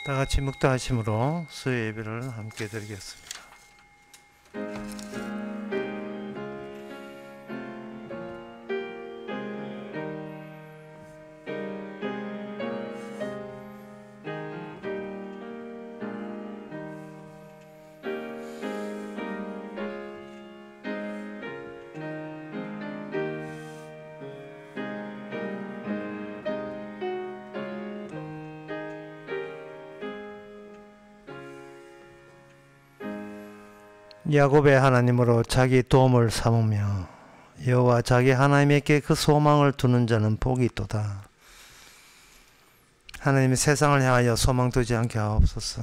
다 같이 묵다하심으로 수요 예배를 함께 드리겠습니다. 야곱의 하나님으로 자기 도움을 삼으며 여호와 자기 하나님께 그 소망을 두는 자는 복이 있도다. 하나님이 세상을 향하여 소망 두지 않게 하옵소서.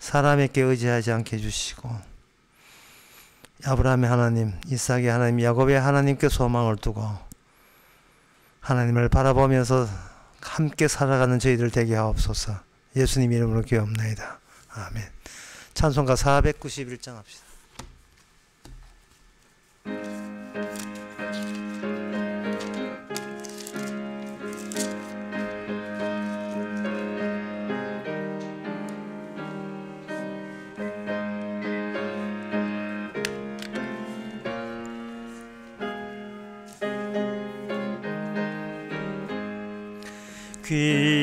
사람에게 의지하지 않게 해주시고 아브라함의 하나님, 이삭의 하나님, 야곱의 하나님께 소망을 두고 하나님을 바라보면서 함께 살아가는 저희들 되게 하옵소서. 예수님 이름으로 기도합나이다. 아멘. 찬송가 491장 합시다.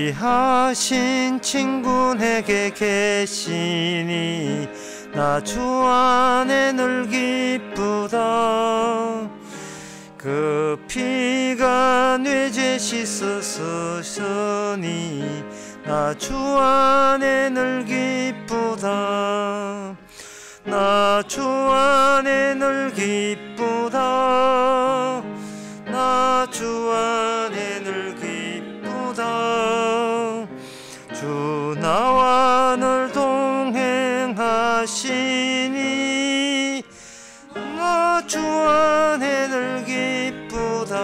귀하신 친구 내게 계시니 나 주 안에 늘 기쁘다. 그 피가 내 죄 씻었으니 나 주 안에 늘 기쁘다. 나 주 안에 늘 기쁘다. 나 주 안에 늘 기쁘다. 주 나와 늘 동행하시니 나 주 안에 늘 기쁘다.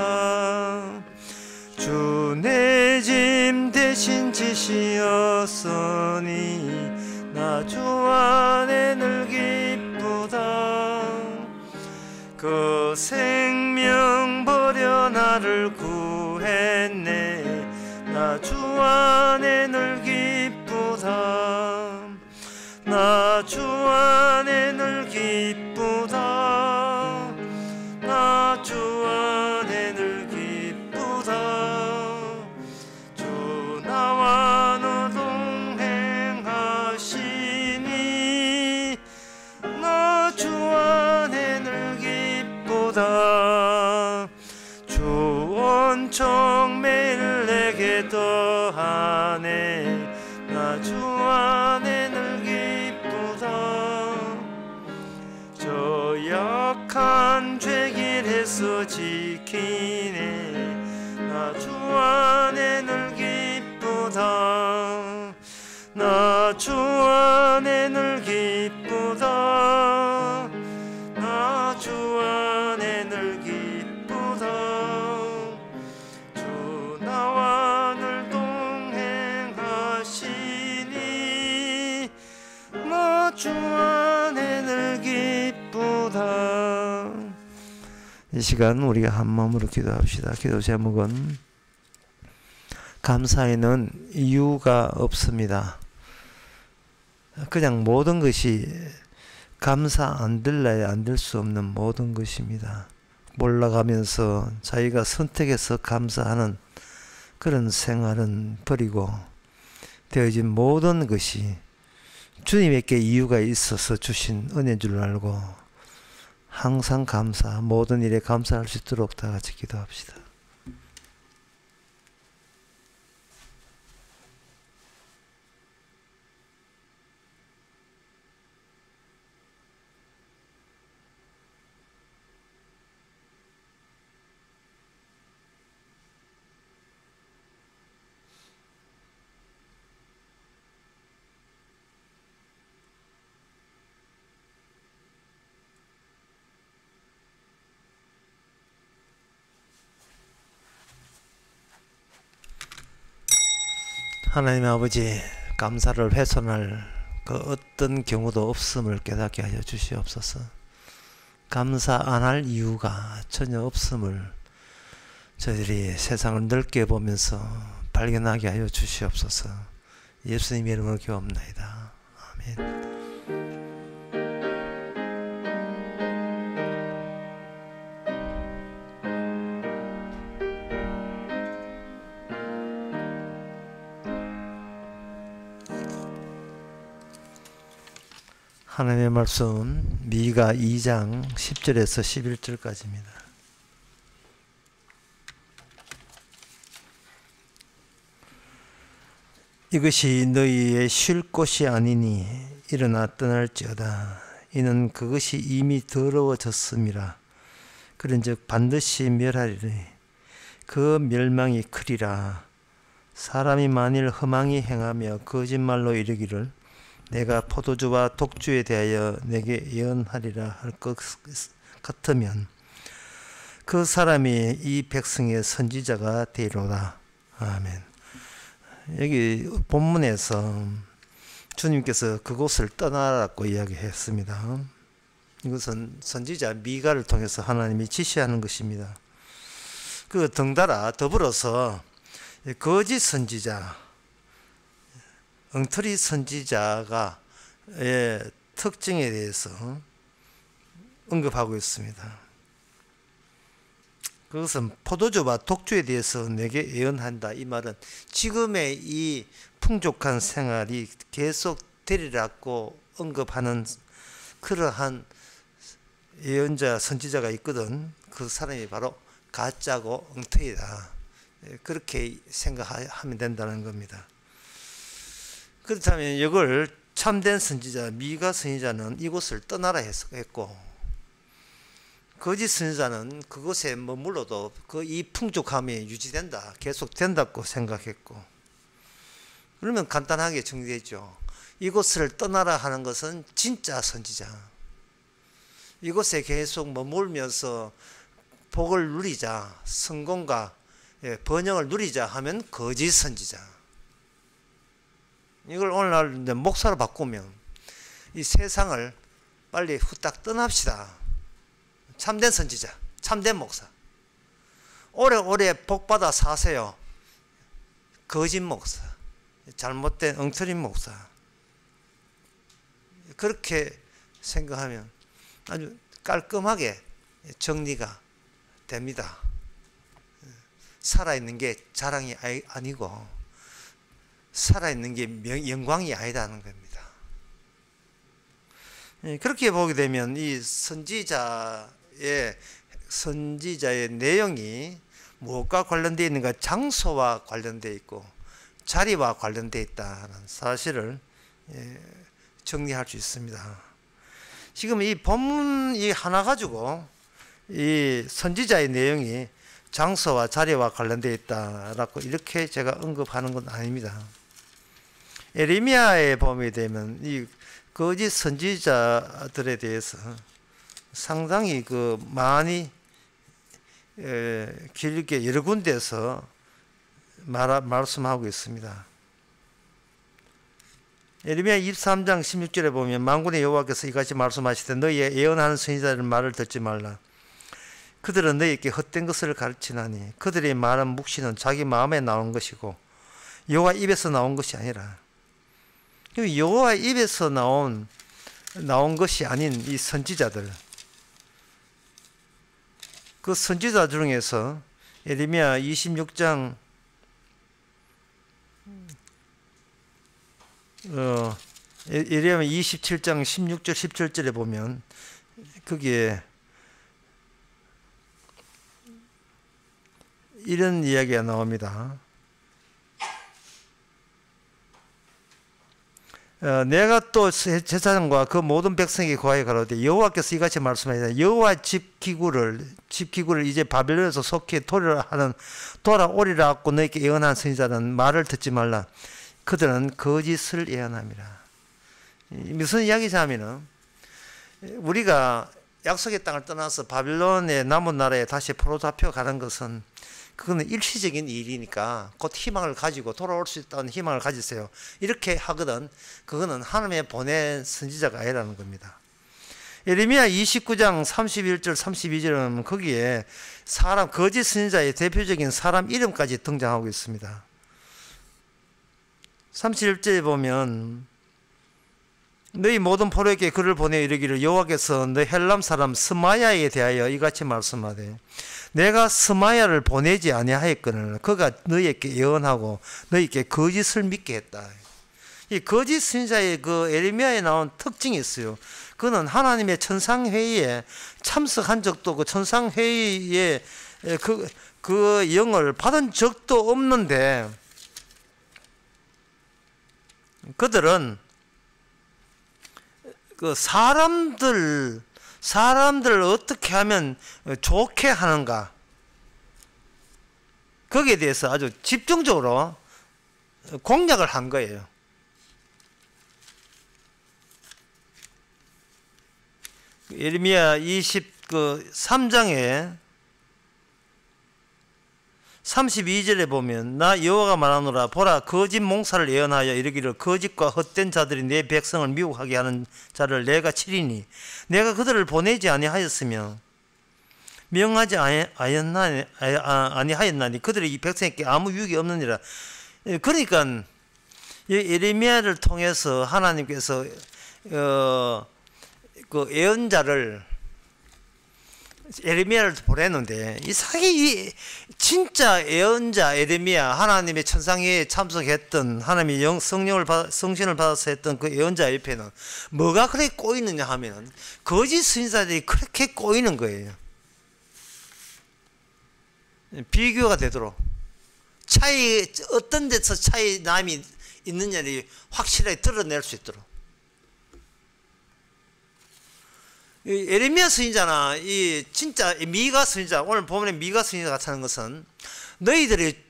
주 내 짐 대신 지시었으니 나 주 안에 늘 기쁘다. 그 생명 버려 나를 구했네. 나 주 안에 늘 기쁘다. 나 주 안에 늘 기쁘다. 나 주 안에 늘 기쁘다. 주 나와 너 동행하시니 나 주 안에 늘 기쁘다. 주 온총 매일 내게 더하네. 나 주 안에 늘 기쁘다. 저 약한 죄길에서 지키네. 나 주 안에 늘 기쁘다. 나 주 안에 늘 기쁘다. 나 주 안에 늘 기쁘다. 주 나와 늘 동행하시니 나 주 안에 늘 기쁘다. 이 시간 우리가 한 마음으로 기도합시다. 기도 제목은 감사에는 이유가 없습니다. 그냥 모든 것이 감사 안 들라야 안 될 수 없는 모든 것입니다. 몰라가면서 자기가 선택해서 감사하는 그런 생활은 버리고 되어진 모든 것이 주님에게 이유가 있어서 주신 은혜인 줄 알고 항상 감사, 모든 일에 감사할 수 있도록 다 같이 기도합시다. 하나님 아버지, 감사를 훼손할 그 어떤 경우도 없음을 깨닫게 하여 주시옵소서. 감사 안 할 이유가 전혀 없음을 저희들이 세상을 넓게 보면서 발견하게 하여 주시옵소서. 예수님의 이름으로 기도합나이다. 아멘. 하나님의 말씀 미가 2장 10절에서 11절까지입니다. 이것이 너희의 쉴 곳이 아니니 일어나 떠날지어다. 이는 그것이 이미 더러워졌음이라. 그런즉 반드시 멸하리니 그 멸망이 크리라. 사람이 만일 험하게 행하며 거짓말로 이르기를 내가 포도주와 독주에 대하여 내게 예언하리라 할 것 같으면 그 사람이 이 백성의 선지자가 되리로다. 아멘. 여기 본문에서 주님께서 그곳을 떠나라고 이야기했습니다. 이것은 선지자 미가를 통해서 하나님이 지시하는 것입니다. 그 덩달아 더불어서 거짓 선지자, 엉터리 선지자가 특징에 대해서 언급하고 있습니다. 그것은 포도주와 독주에 대해서 내게 예언한다. 이 말은 지금의 이 풍족한 생활이 계속 되리라고 언급하는 그러한 예언자, 선지자가 있거든. 그 사람이 바로 가짜고 엉터리다. 그렇게 생각하면 된다는 겁니다. 그렇다면 이걸 참된 선지자, 미가 선지자는 이곳을 떠나라 했고, 거짓 선지자는 그곳에 머물러도 이 풍족함이 유지된다, 계속된다고 생각했고, 그러면 간단하게 정리되죠. 이곳을 떠나라 하는 것은 진짜 선지자, 이곳에 계속 머물면서 복을 누리자, 성공과 번영을 누리자 하면 거짓 선지자. 이걸 오늘날 목사로 바꾸면 이 세상을 빨리 후딱 떠납시다. 참된 선지자, 참된 목사. 오래오래 복받아 사세요. 거짓 목사, 잘못된 엉터리 목사. 그렇게 생각하면 아주 깔끔하게 정리가 됩니다. 살아있는 게 자랑이 아니고 살아있는 게 영광이 아니다는 겁니다. 그렇게 보게 되면 이 선지자의 내용이 무엇과 관련되어 있는가? 장소와 관련되어 있고 자리와 관련되어 있다는 사실을 정리할 수 있습니다. 지금 이 본문 이 하나 가지고 이 선지자의 내용이 장소와 자리와 관련되어 있다라고 이렇게 제가 언급하는 건 아닙니다. 에레미야에 보게 되면 이 거짓 선지자들에 대해서 상당히 많이 길게 여러 군데서 말씀하고 있습니다. 에레미야 23장 16절에 보면 만군의 여호와께서 이같이 말씀하시되 너희의 예언하는 선지자들 말을 듣지 말라. 그들은 너희에게 헛된 것을 가르치나니 그들의 말한 묵시는 자기 마음에 나온 것이고 여호와 입에서 나온 것이 아니라. 여호와 입에서 나온 것이 아닌 이 선지자들, 그 선지자 중에서 에레미야 26장 에레미야 27장 16절 17절에 보면 거기에 이런 이야기가 나옵니다. 내가 또 제사장과 그 모든 백성에게 고하여 가로되 여호와께서 이같이 말씀하시다. 여호와 집 기구를 이제 바벨론에서 속히 돌아오리라 하고 너에게 예언한 선지자는 말을 듣지 말라. 그들은 거짓을 예언함이라. 무슨 이야기냐면은 우리가 약속의 땅을 떠나서 바벨론의 남은 나라에 다시 포로 잡혀가는 것은 그거는 일시적인 일이니까 곧 희망을 가지고 돌아올 수 있다는 희망을 가지세요. 이렇게 하거든. 그거는 하나님의 보낸 선지자가 아니라는 겁니다. 예레미야 29장 31절 32절은 거기에 거짓 선지자의 대표적인 사람 이름까지 등장하고 있습니다. 31절에 보면 너희 모든 포로에게 글을 보내 이르기를 여호와께서 너 헬람 사람 스마야에 대하여 이같이 말씀하되 내가 스마야를 보내지 아니하였거늘 그가 너희에게 예언하고 너희에게 거짓을 믿게 했다. 이 거짓 선지자의 그 에레미야에 나온 특징이 있어요. 그는 하나님의 천상회의에 참석한 적도 그 천상회의에 그 영을 받은 적도 없는데 그들은 그 사람들 어떻게 하면 좋게 하는가 거기에 대해서 아주 집중적으로 공략을 한 거예요. 예레미야 23장에 32절에 보면 나 여호와가 말하노라 보라 거짓 몽사를 예언하여 이르기를 거짓과 헛된 자들이 내 백성을 미혹하게 하는 자를 내가 치리니 내가 그들을 보내지 아니하였으며 명하지 아니하였나니 그들이 이 백성에게 아무 유익이 없느니라. 그러니까 예레미야를 통해서 하나님께서 그 예언자를 에레미야를 보냈는데 이상하게 진짜 예언자 에레미야 하나님의 천상회에 참석했던 하나님의 성신을 받아서 했던 그 예언자 옆에는 뭐가 그렇게 꼬이느냐 하면 거짓 선지자들이 그렇게 꼬이는 거예요. 비교가 되도록 차이 어떤 데서 차이 남이 있느냐를 확실하게 드러낼 수 있도록. 에레미야 선지자나 이 진짜 미가 선지자 오늘 보면 미가 선지자 같다는 것은 너희들이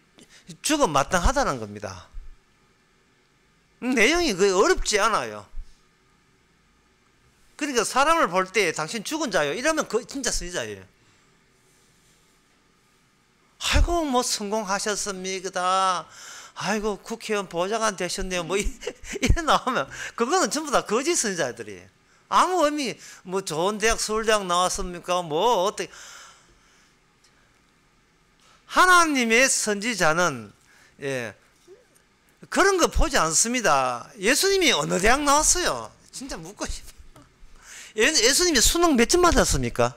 죽음 마땅하다는 겁니다. 내용이 거의 어렵지 않아요. 그러니까 사람을 볼 때 당신 죽은 자요 이러면 그 진짜 선지자예요. 아이고 뭐 성공하셨습니다. 아이고 국회의원 보좌관 되셨네요. 뭐 이래 나오면 그거는 전부 다 거짓 선지자들이에요. 아무 의미 뭐 좋은 대학 서울대학 나왔습니까? 뭐 어떻게 하나님의 선지자는 그런 거 보지 않습니다. 예수님이 어느 대학 나왔어요? 진짜 묻고 싶어요. 예수님이 수능 몇 점 받았습니까?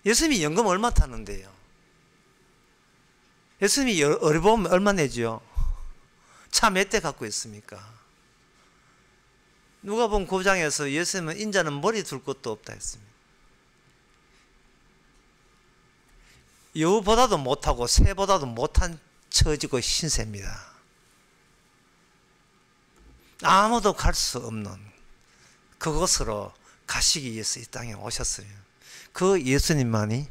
예수님이 연금 얼마 타는데요? 예수님이 어려보면 얼마 내죠? 차 몇 대 갖고 있습니까? 누가복음 9장에서 예수님은 인자는 머리 둘 것도 없다 했습니다. 여우보다도 못하고 새보다도 못한 처지고 신세입니다. 아무도 갈 수 없는 그곳으로 가시기 위해서 이 땅에 오셨어요. 그 예수님만이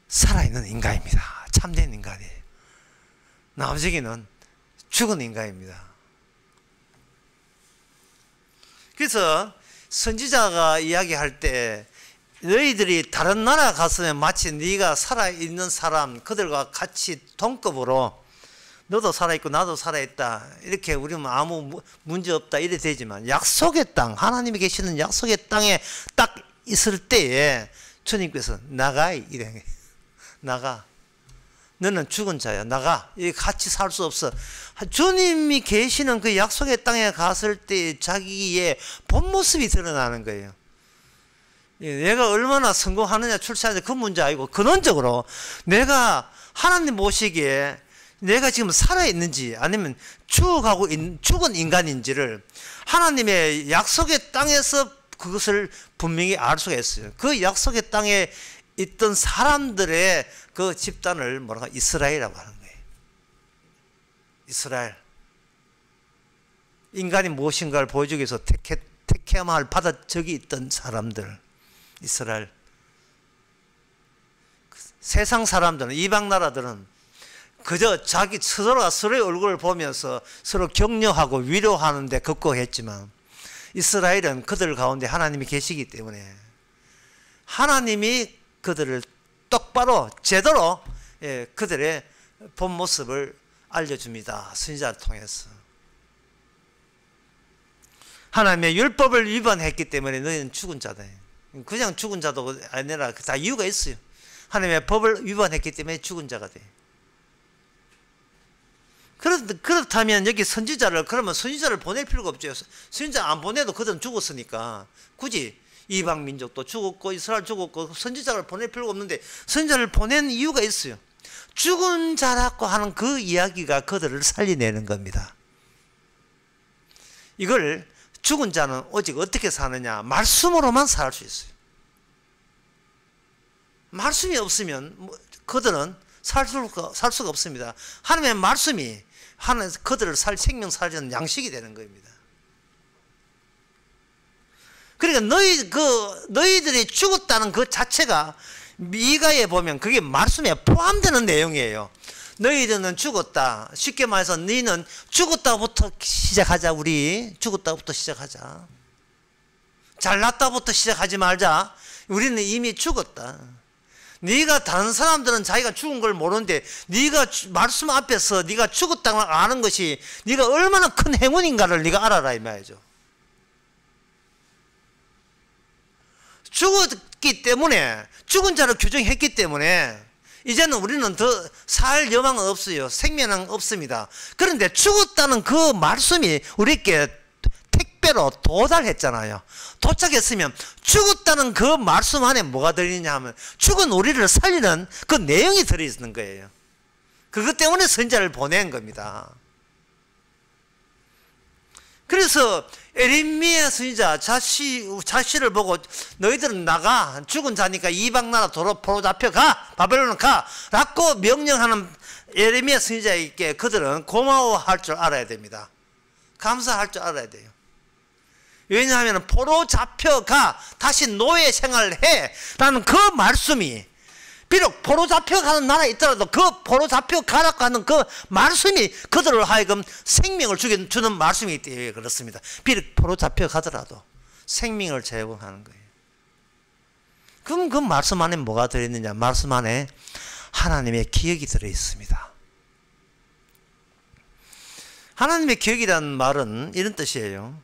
살아있는 인간입니다. 참된 인간이에요. 나머지는 죽은 인간입니다. 그래서 선지자가 이야기할 때 너희들이 다른 나라 갔으면 마치 네가 살아있는 사람 그들과 같이 동급으로 너도 살아있고 나도 살아있다 이렇게 우리는 아무 문제 없다 이래 되지만 약속의 땅 하나님이 계시는 약속의 땅에 딱 있을 때에 주님께서 나가 이래 나가 너는 죽은 자야 나가 같이 살 수 없어. 주님이 계시는 그 약속의 땅에 갔을 때 자기의 본 모습이 드러나는 거예요. 내가 얼마나 성공하느냐 출세하느냐 그 문제 아니고 근원적으로 내가 하나님 보시기에 내가 지금 살아있는지 아니면 죽은 인간인지를 하나님의 약속의 땅에서 그것을 분명히 알 수가 있어요. 그 약속의 땅에 있던 사람들의 그 집단을 뭐랄까 이스라엘이라고 하는 거예요. 이스라엘. 인간이 무엇인가를 보여주기 위해서 택함을 받아 적이 있던 사람들. 이스라엘. 세상 사람들은 이방 나라들은 그저 자기 서로가 서로의 얼굴을 보면서 서로 격려하고 위로하는데 급급했지만 이스라엘은 그들 가운데 하나님이 계시기 때문에 하나님이 그들을 똑바로 제대로 그들의 본 모습을 알려줍니다. 선지자를 통해서. 하나님의 율법을 위반했기 때문에 너희는 죽은 자다. 그냥 죽은 자도 아니라 다 이유가 있어요. 하나님의 법을 위반했기 때문에 죽은 자가 돼. 그렇다면 여기 선지자를, 그러면 선지자를 보낼 필요가 없죠. 선지자 안 보내도 그들은 죽었으니까 굳이 이방 민족도 죽었고 이스라엘 죽었고 선지자를 보낼 필요가 없는데 선지자를 보낸 이유가 있어요. 죽은 자라고 하는 그 이야기가 그들을 살려내는 겁니다. 이걸 죽은 자는 오직 어떻게 사느냐? 말씀으로만 살 수 있어요. 말씀이 없으면 그들은 살 수가 없습니다. 하나님의 말씀이 그들을 생명 살리는 양식이 되는 겁니다. 그러니까 너희들이 죽었다는 그 자체가 미가에 보면 그게 말씀에 포함되는 내용이에요. 너희들은 죽었다. 쉽게 말해서 너희는 죽었다부터 시작하자. 우리 죽었다부터 시작하자. 잘났다부터 시작하지 말자. 우리는 이미 죽었다. 네가 다른 사람들은 자기가 죽은 걸 모르는데 네가 말씀 앞에서 네가 죽었다는 걸 아는 것이 네가 얼마나 큰 행운인가를 네가 알아라 이 말이죠. 죽었기 때문에, 죽은 자를 규정했기 때문에 이제는 우리는 더 살 여망은 없어요. 생명은 없습니다. 그런데 죽었다는 그 말씀이 우리에게 택배로 도달했잖아요. 도착했으면 죽었다는 그 말씀 안에 뭐가 들어있냐 하면 죽은 우리를 살리는 그 내용이 들어있는 거예요. 그것 때문에 선지자를 보낸 겁니다. 그래서 에레미야 선지자 자신을 보고 너희들은 나가, 죽은 자니까 이방 나라 포로 잡혀가, 바벨론 가 라고 명령하는 에레미야 선지자에게 그들은 고마워할 줄 알아야 됩니다. 감사할 줄 알아야 돼요. 왜냐하면 포로 잡혀가 다시 노예 생활을 해 라는 그 말씀이, 비록 포로 잡혀가는 나라에 있더라도 그 포로 잡혀가라고 하는 그 말씀이 그들을 하여금 생명을 주는 말씀이기 때문에 그렇습니다. 비록 포로 잡혀가더라도 생명을 제공하는 거예요. 그럼 그 말씀 안에 뭐가 들어있느냐? 말씀 안에 하나님의 기억이 들어있습니다. 하나님의 기억이라는 말은 이런 뜻이에요.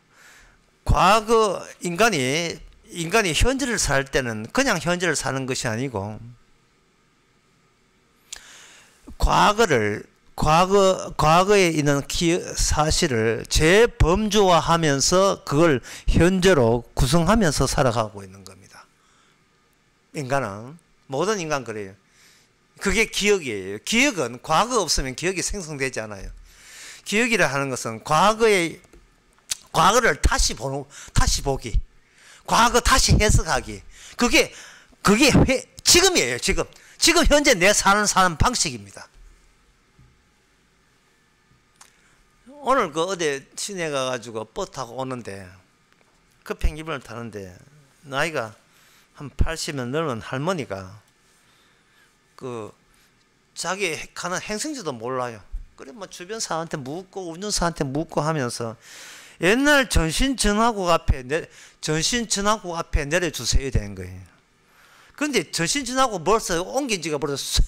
과거 인간이 현재를 살 때는 그냥 현재를 사는 것이 아니고 과거에 있는 사실을 재범주화하면서 그걸 현재로 구성하면서 살아가고 있는 겁니다. 인간은, 모든 인간 그래요. 그게 기억이에요. 기억은 과거 없으면 기억이 생성되지 않아요. 기억이라 하는 것은 과거를 다시 보기, 과거 다시 해석하기. 그게 지금이에요. 지금 현재 내 사는 방식입니다. 오늘 어디 시내 가가지고 버스 타고 오는데 급행기분을 타는데 나이가 한 80은 넘은 할머니가 자기 가는 행성지도 몰라요. 그래 주변 사람한테 묻고 운전사한테 묻고 하면서 옛날 전신전화국 앞에 내려주세요 된 거예요. 그런데 전신전화국 벌써 옮긴 지가 벌써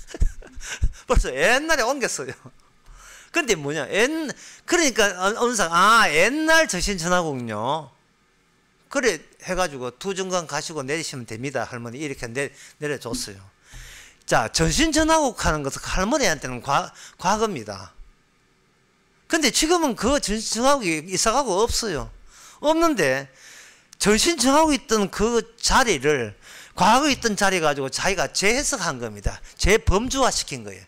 옛날에 옮겼어요. 근데 그러니까 어느 사람, 옛날 전신전화국요. 그래 해가지고 두정강 가시고 내리시면 됩니다. 할머니 이렇게 내려줬어요. 자, 전신전화국 하는 것은 할머니한테는 과거입니다. 근데 지금은 그 전신전화국이 이사가고 없어요. 없는데 전신전화국이 있던 그 자리를, 과거에 있던 자리 가지고 자기가 재해석한 겁니다. 재범주화 시킨 거예요.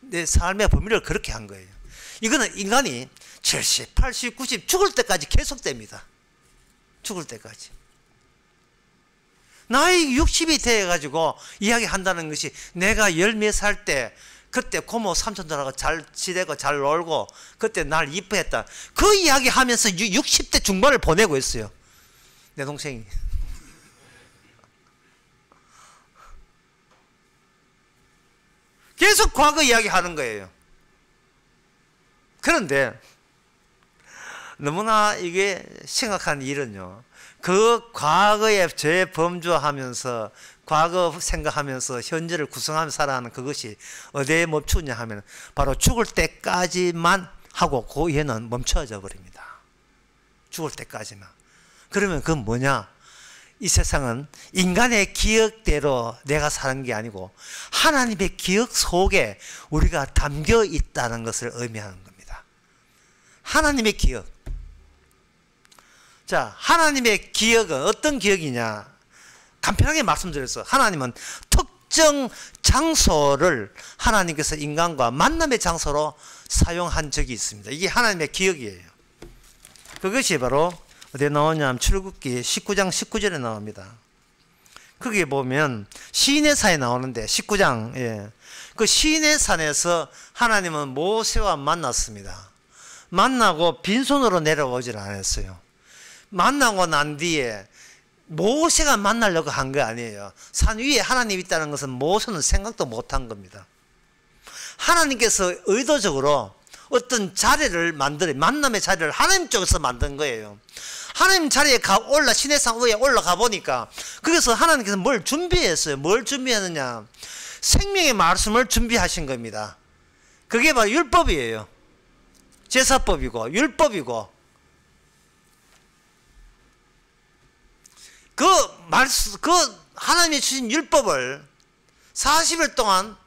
내 삶의 범위를 그렇게 한 거예요. 이거는 인간이 70, 80, 90 죽을 때까지 계속됩니다. 죽을 때까지. 나이 60이 돼가지고 이야기한다는 것이 내가 열 몇 살 때 그때 고모 삼촌들하고 잘 지내고 잘 놀고 그때 날 이뻐했다. 그 이야기 하면서 60대 중반을 보내고 있어요. 내 동생이. 계속 과거 이야기 하는 거예요. 그런데 너무나 이게 심각한 일은요. 그 과거에 재범주하면서 과거 생각하면서 현재를 구성하면서 살아가는 그것이 어디에 멈추냐 하면 바로 죽을 때까지만 하고 그 이후에는 멈춰져 버립니다. 죽을 때까지만. 그러면 그건 뭐냐? 이 세상은 인간의 기억대로 내가 사는 게 아니고 하나님의 기억 속에 우리가 담겨 있다는 것을 의미하는 겁니다. 하나님의 기억. 자, 하나님의 기억은 어떤 기억이냐? 간편하게 말씀드렸어. 하나님은 특정 장소를 하나님께서 인간과 만남의 장소로 사용한 적이 있습니다. 이게 하나님의 기억이에요. 그것이 바로 어디에 나오냐면 출애굽기 19장 19절에 나옵니다. 거기에 보면 시내산에 나오는데 19장, 예. 그 시내산에서 하나님은 모세와 만났습니다. 만나고 빈손으로 내려오질 않았어요. 만나고 난 뒤에 모세가 만나려고 한 거 아니에요. 산 위에 하나님이 있다는 것은 모세는 생각도 못한 겁니다. 하나님께서 의도적으로 어떤 자리를 만들어, 만남의 자리를 하나님 쪽에서 만든 거예요. 하나님 자리에 시내산 위에 올라가 보니까 거기서 하나님께서 뭘 준비했어요. 뭘 준비했느냐? 생명의 말씀을 준비하신 겁니다. 그게 바로 율법이에요. 제사법이고 율법이고, 그 하나님이 주신 율법을 40일 동안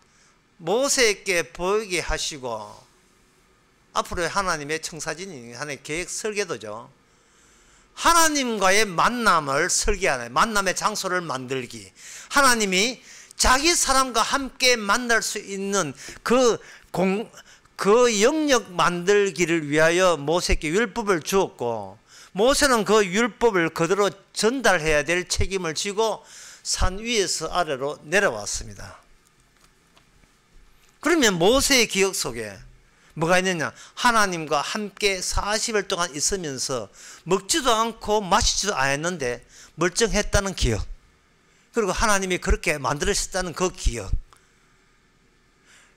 모세에게 보이게 하시고, 앞으로의 하나님의 청사진이 하나님의 계획 설계도죠. 하나님과의 만남을 설계하는, 만남의 장소를 만들기, 하나님이 자기 사람과 함께 만날 수 있는 그 영역 만들기를 위하여 모세에게 율법을 주었고, 모세는 그 율법을 그대로 전달해야 될 책임을 지고 산 위에서 아래로 내려왔습니다. 그러면 모세의 기억 속에 뭐가 있느냐? 하나님과 함께 40일 동안 있으면서 먹지도 않고 마시지도 않았는데 멀쩡했다는 기억, 그리고 하나님이 그렇게 만들으셨다는 그 기억,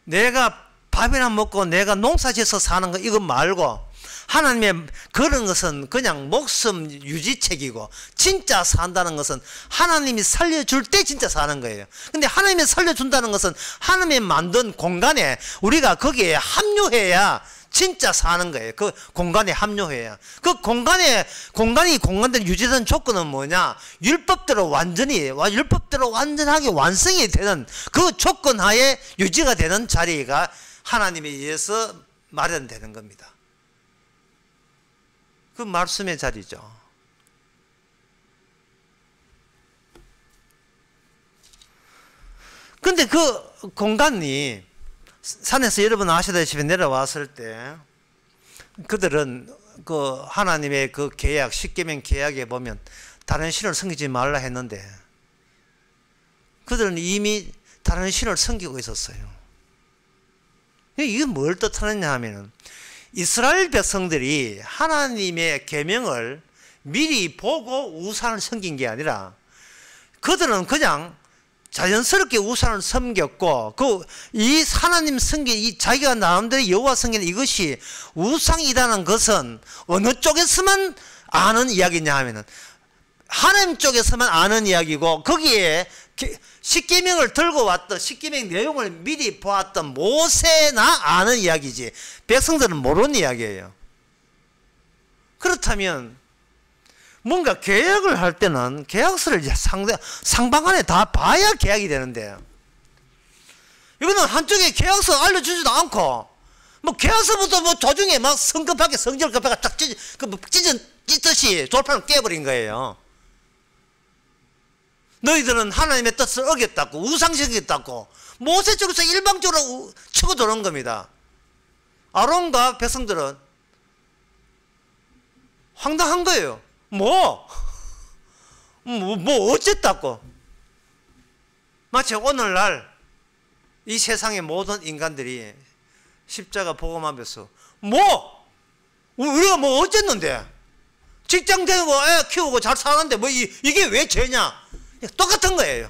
내가 밥이나 먹고 내가 농사지어서 사는 거 이거 말고 하나님의 그런 것은 그냥 목숨 유지책이고, 진짜 산다는 것은 하나님이 살려줄 때 진짜 사는 거예요. 근데 하나님이 살려준다는 것은 하나님이 만든 공간에 우리가 거기에 합류해야 진짜 사는 거예요. 그 공간에 합류해야. 그 공간대로 유지되는 조건은 뭐냐? 율법대로 완전하게 완성이 되는 그 조건 하에 유지가 되는 자리가 하나님에 의해서 마련되는 겁니다. 그 말씀의 자리죠. 근데 그 공간이 산에서 여러분 아시다시피 내려왔을 때 그들은 그 하나님의 그 계약, 십계명 계약에 보면 다른 신을 섬기지 말라 했는데 그들은 이미 다른 신을 섬기고 있었어요. 이게 뭘 뜻하느냐 하면은 이스라엘 백성들이 하나님의 계명을 미리 보고 우상을 섬긴 게 아니라 그들은 그냥 자연스럽게 우상을 섬겼고, 이 하나님 섬긴 자기가 나름대로 여호와 섬기는 이것이 우상이라는 것은 어느 쪽에서만 아는 이야기냐 하면은 하나님 쪽에서만 아는 이야기고, 거기에 십계명을 들고 왔던 십계명 내용을 미리 보았던 모세나 아는 이야기지 백성들은 모르는 이야기예요. 그렇다면 뭔가 계약을 할 때는 계약서를 상방안에 다 봐야 계약이 되는데, 이거는 한쪽에 계약서 알려주지도 않고 뭐 계약서부터 뭐 조중에 막 성급하게 성질 급하게 딱 찢듯이 돌판을 깨버린 거예요. 너희들은 하나님의 뜻을 어겼다고, 우상식이었다고 모세 쪽에서 일방적으로 치고 들어온 겁니다. 아론과 백성들은 황당한 거예요. 뭐 어쨌다고. 마치 오늘날 이 세상의 모든 인간들이 십자가 복음하면서 우리가 뭐 어쨌는데, 직장 되고 애 키우고 잘 사는데 뭐 이게 왜 죄냐? 똑같은 거예요.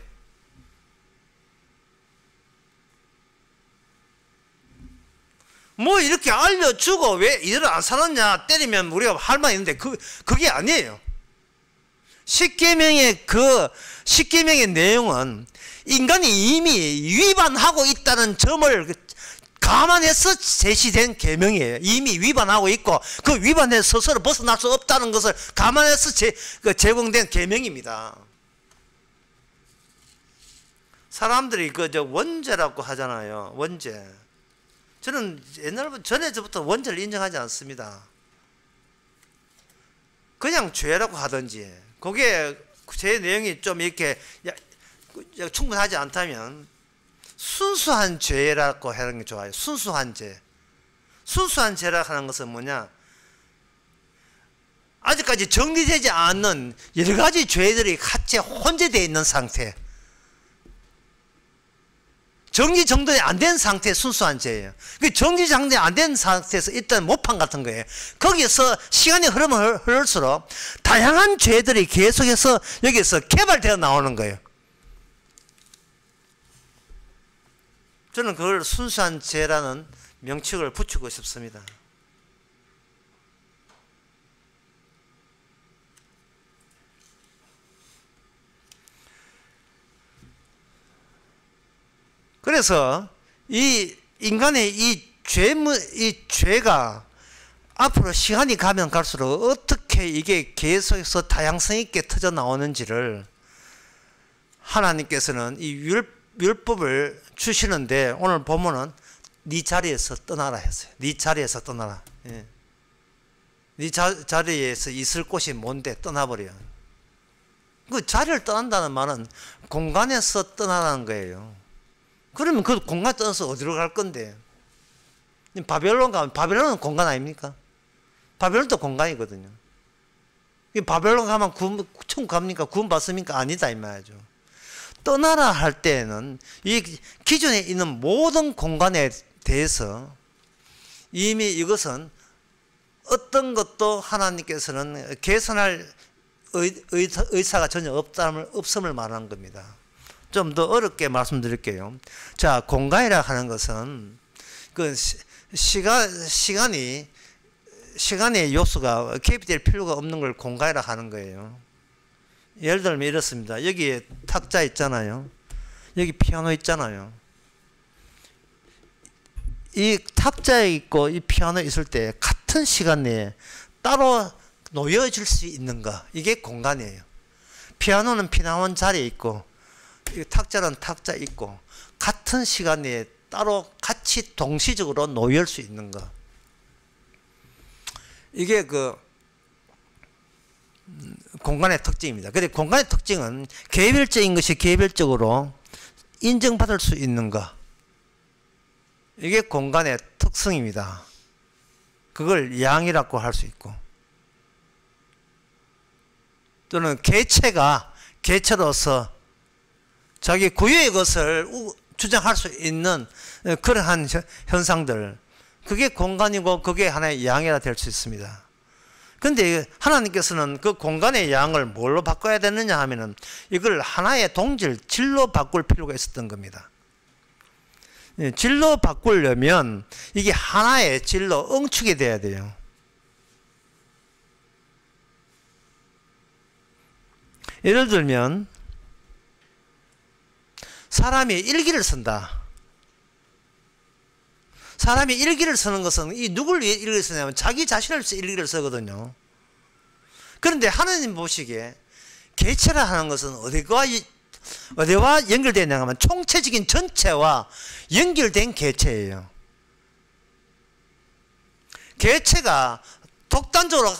뭐 이렇게 알려주고 왜 이대로 안 살았냐 때리면 우리가 할 말 있는데 그게 아니에요. 십계명의 내용은 인간이 이미 위반하고 있다는 점을 감안해서 제시된 계명이에요. 이미 위반하고 있고 그 위반에서 스스로 벗어날 수 없다는 것을 감안해서 제공된 계명입니다. 사람들이 저 원죄라고 하잖아요. 원죄. 저는 전에부터 원죄를 인정하지 않습니다. 그냥 죄라고 하든지, 그게 죄 내용이 좀 이렇게 충분하지 않다면 순수한 죄라고 하는 게 좋아요. 순수한 죄. 순수한 죄라고 하는 것은 뭐냐? 아직까지 정리되지 않는 여러 가지 죄들이 같이 혼재되어 있는 상태. 정리정돈이 안 된 상태의 순수한 죄예요. 정리정돈이 안 된 상태에서 일단 모판 같은 거예요. 거기서 시간이 흐르면 흐를수록 다양한 죄들이 계속해서 여기서 개발되어 나오는 거예요. 저는 그걸 순수한 죄라는 명칭을 붙이고 싶습니다. 그래서 이 인간의 이 죄가 앞으로 시간이 가면 갈수록 어떻게 이게 계속해서 다양성 있게 터져 나오는지를 하나님께서는 이 율법을 주시는데, 오늘 보면은 네 자리에서 떠나라 했어요. 네 자리에서 떠나라. 예. 네 자리에서 있을 곳이 뭔데 떠나버려. 그 자리를 떠난다는 말은 공간에서 떠나라는 거예요. 그러면 그 공간 떠나서 어디로 갈 건데? 바벨론 가면, 바벨론은 공간 아닙니까? 바벨론도 공간이거든요. 바벨론 가면 천국 갑니까? 구원 받습니까? 아니다 이 말이죠. 떠나라 할 때에는 이 기존에 있는 모든 공간에 대해서 이미 이것은 어떤 것도 하나님께서는 개선할 의사가 전혀 없음을 말하는 겁니다. 좀 더 어렵게 말씀드릴게요. 자, 공간이라 하는 것은 그 시간의 요소가 개입될 필요가 없는 걸 공간이라 하는 거예요. 예를 들면 이렇습니다. 여기 탁자 있잖아요. 여기 피아노 있잖아요. 이 탁자에 있고 이 피아노에 있을 때 같은 시간 내에 따로 놓여질 수 있는가? 이게 공간이에요. 피아노는 피아노 자리에 있고, 이 탁자는 탁자 있고, 같은 시간 내에 따로 같이 동시적으로 놓일 수 있는 거. 이게 그 공간의 특징입니다. 그런데 공간의 특징은 개별적인 것이 개별적으로 인정받을 수 있는 거. 이게 공간의 특성입니다. 그걸 양이라고 할 수 있고, 또는 개체로서 자기 고유의 것을 주장할 수 있는 그러한 현상들, 그게 공간이고 그게 하나의 양이라 될 수 있습니다. 그런데 하나님께서는 그 공간의 양을 뭘로 바꿔야 되느냐 하면은 이걸 하나의 동질, 질로 바꿀 필요가 있었던 겁니다. 질로 바꾸려면 이게 하나의 질로 응축이 돼야 돼요. 예를 들면 사람이 일기를 쓴다. 사람이 일기를 쓰는 것은 이 누굴 위해 일기를 쓰냐면 자기 자신을 위해서 일기를 쓰거든요. 그런데 하나님 보시기에 개체라 하는 것은 어디와 연결되어 있냐 하면 총체적인 전체와 연결된 개체예요. 개체가 독단적으로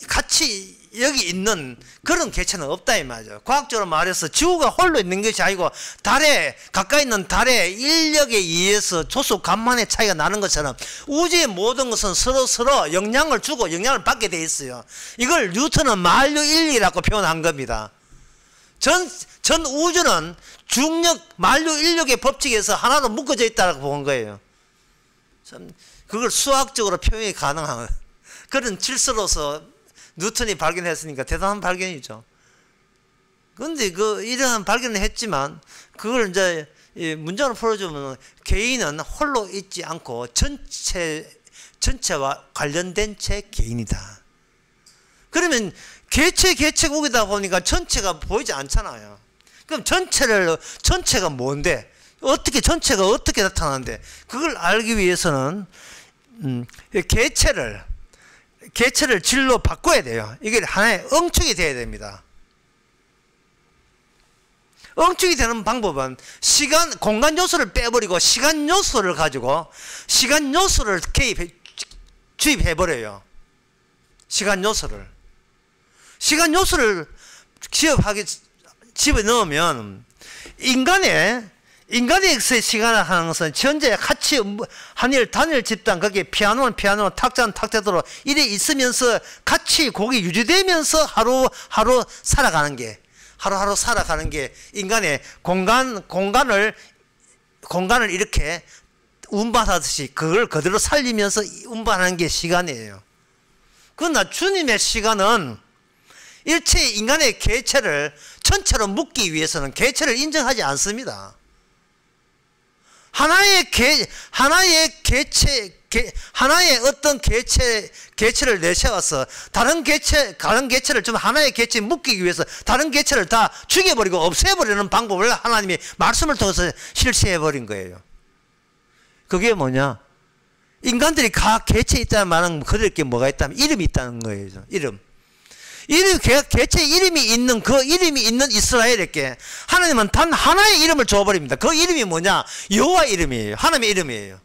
같이 여기 있는 그런 개체는 없다 이 말이죠. 과학적으로 말해서 지구가 홀로 있는 것이 아니고 달에 가까이 있는 달의 인력에 의해서 조수 간만의 차이가 나는 것처럼 우주의 모든 것은 서로 영향을 주고 영향을 받게 돼 있어요. 이걸 뉴턴은 만유인력이라고 표현한 겁니다. 전 우주는 중력 만유인력의 법칙에서 하나로 묶어져 있다고 본 거예요. 참 그걸 수학적으로 표현이 가능한 그런 질서로서 뉴턴이 발견했으니까 대단한 발견이죠. 그런데 이러한 발견을 했지만 그걸 이제 문장으로 풀어주면 개인은 홀로 있지 않고 전체와 관련된 채 개인이다. 그러면 개체가 오다 보니까 전체가 보이지 않잖아요. 그럼 전체가 뭔데? 전체가 어떻게 나타나는데? 그걸 알기 위해서는 개체를 질로 바꿔야 돼요. 이게 하나의 응축이 돼야 됩니다. 응축이 되는 방법은 시간, 공간 요소를 빼버리고 시간 요소를 가지고 시간 요소를 주입해버려요. 시간 요소를 집어 넣으면 인간의 시간을 하는 것은 현재 같이 단일 집단, 거기에 피아노는 피아노, 탁자는 탁자대로 이래 있으면서 같이 곡이 유지되면서 하루하루 살아가는 게 인간의 공간을 이렇게 운반하듯이 그걸 그대로 살리면서 운반하는 게 시간이에요. 그러나 주님의 시간은 일체 인간의 개체를 전체로 묶기 위해서는 개체를 인정하지 않습니다. 하나의 어떤 개체를 내세워서 다른 개체를 좀 하나의 개체에 묶기 위해서 다른 개체를 다 죽여버리고 없애버리는 방법을 하나님이 말씀을 통해서 실시해버린 거예요. 그게 뭐냐? 인간들이 각 개체에 있다는 말은 그들께 뭐가 있다면 이름이 있다는 거예요. 개체의 이름이 있는 그 이름이 있는 이스라엘에게 하나님은 단 하나의 이름을 줘버립니다. 그 이름이 뭐냐? 여호와 이름이에요. 하나님의 이름이에요.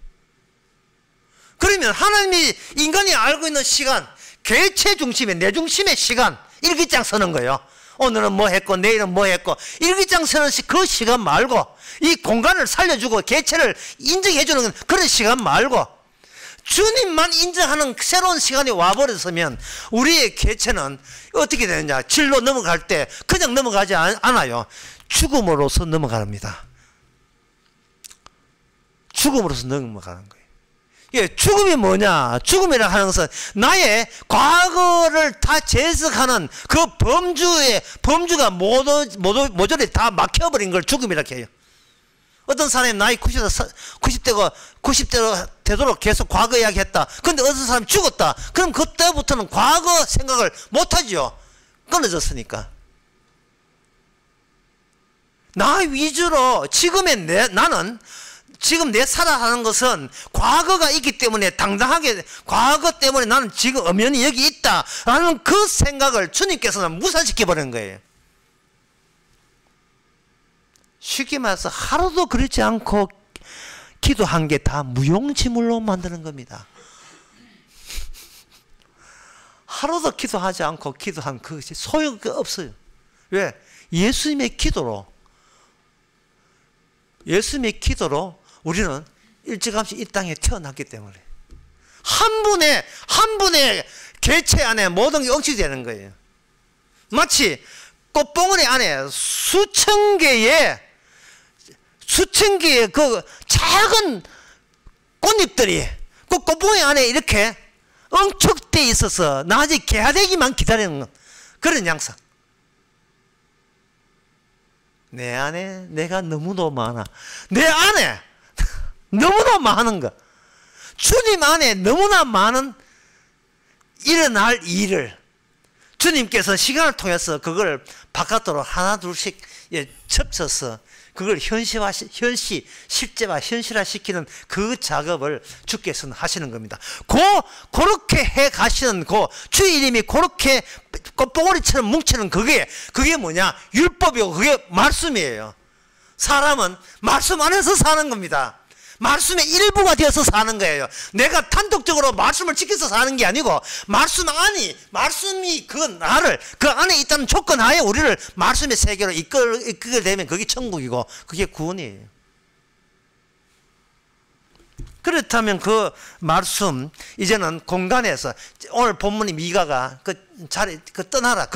그러면 하나님이 인간이 알고 있는 시간, 개체 중심의 내 중심의 시간, 일기장 서는 거예요. 오늘은 뭐 했고 내일은 뭐 했고 일기장 서는 그 시간 말고 이 공간을 살려주고 개체를 인정해주는 그런 시간 말고 주님만 인정하는 새로운 시간이 와버렸으면 우리의 개체는 어떻게 되느냐? 질로 넘어갈 때 그냥 넘어가지 않아요. 죽음으로서 넘어갑니다. 죽음으로서 넘어가는 거예요. 예, 죽음이 뭐냐? 죽음이라 하는 것은 나의 과거를 다 재해석하는 그 범주가 모조리 다 막혀버린 걸 죽음이라고 해요. 어떤 사람이 나이 90대가 되도록 계속 과거 이야기했다. 그런데 어떤 사람이 죽었다. 그럼 그때부터는 과거 생각을 못하죠. 끊어졌으니까. 나 위주로 나는 지금 내 살아가는 것은 과거가 있기 때문에 당당하게 과거 때문에 나는 지금 엄연히 여기 있다 라는 그 생각을 주님께서는 무산시켜버리는 거예요. 쉽게 말해서 하루도 그렇지 않고 기도한 게 다 무용지물로 만드는 겁니다. 하루도 기도하지 않고 기도한 그것이 소용이 없어요. 왜? 예수님의 기도로 우리는 일찌감치 이 땅에 태어났기 때문에 한 분의 개체 안에 모든 게 응축되는 거예요. 마치 꽃봉오리 안에 수천 개의 그 작은 꽃잎들이 그 꽃봉오리 안에 이렇게 응축되어 있어서 나중에 개화되기만 기다리는 그런 양상. 내 안에 내가 너무도 많아. 내 안에 너무나 많은 것. 주님 안에 너무나 많은 일어날 일을 주님께서 시간을 통해서 그걸 바깥으로 하나 둘씩 첩쳐서 그걸 현실화시키는 그 작업을 주께서는 하시는 겁니다. 그렇게 해 가시는 주의 이름이 그렇게 꽃봉오리처럼 뭉치는 그게 뭐냐? 율법이고 그게 말씀이에요. 사람은 말씀 안에서 사는 겁니다. 말씀의 일부가 되어서 사는 거예요. 내가 단독적으로 말씀을 지켜서 사는 게 아니고 말씀이 그 안에 있다는 조건 하에 우리를 말씀의 세계로 이끌게 되면 그게 천국이고 그게 구원이에요. 그렇다면 그 말씀 이제는 공간에서 오늘 본문이 미가가 그 자리에 떠나라.